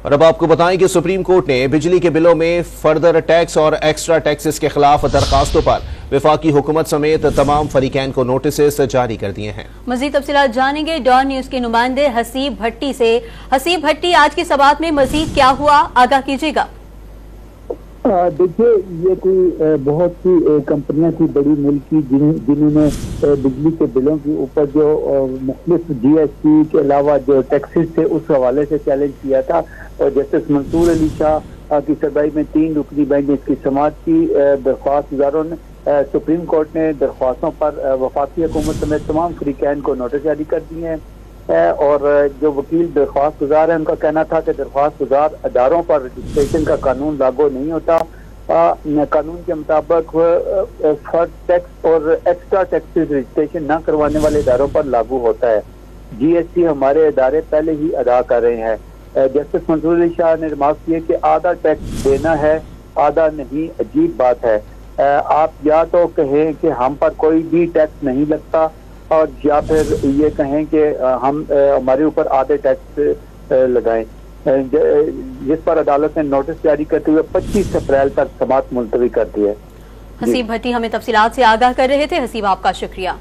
और अब आपको बताएं कि सुप्रीम कोर्ट ने बिजली के बिलों में फर्दर टैक्स और एक्स्ट्रा टैक्सेस के खिलाफ दरखास्तों पर वफाकी हुकूमत समेत तमाम फरीकैन को नोटिस जारी कर दिए हैं। मजीद तफसीलात जानेंगे डॉन न्यूज के नुमाइंदे हसीब भट्टी से। हसीब भट्टी, आज की समाअत में मजीद क्या हुआ, आगाह कीजिएगा। देखिए, ये कोई बहुत सी कंपनियां थी बड़ी मुल्की जिन्होंने बिजली के बिलों के ऊपर जो मुख्तलिफ GST के अलावा जो टैक्सेस थे उस हवाले से चैलेंज किया था। और जस्टिस मंसूर अली शाह की सरबराही में 3 रुकनी बेंच ने इसकी समाअत की। दरख्वास्त गुजारों ने सुप्रीम कोर्ट ने दरख्वास्तों पर वफाकी हुकूमत समेत तमाम फरीकैन को नोटिस जारी कर दिए हैं। और जो वकील दरख्वास्त गुजार है उनका कहना था कि दरख्वास्त गुजार अदारों पर रजिस्ट्रेशन का कानून लागू नहीं होता। कानून के मुताबिक फर्द टैक्स और एक्स्ट्रा टैक्सेस रजिस्ट्रेशन न करवाने वाले इदारों पर लागू होता है। GST हमारे इदारे पहले ही अदा कर रहे हैं। जस्टिस मंसूर अली शाह ने रिमार्क किया कि आधा टैक्स देना है, आधा नहीं, अजीब बात है। आप या तो कहें कि हम पर कोई भी टैक्स नहीं लगता और या फिर ये कहें कि हम हमारे ऊपर आधे टैक्स लगाएं, जिस पर अदालत ने नोटिस जारी करते हुए 25 अप्रैल तक समाअत मुलतवी कर दी है। हसीब भट्टी हमें तफसीलात से आगाह कर रहे थे। हसीब, आपका शुक्रिया।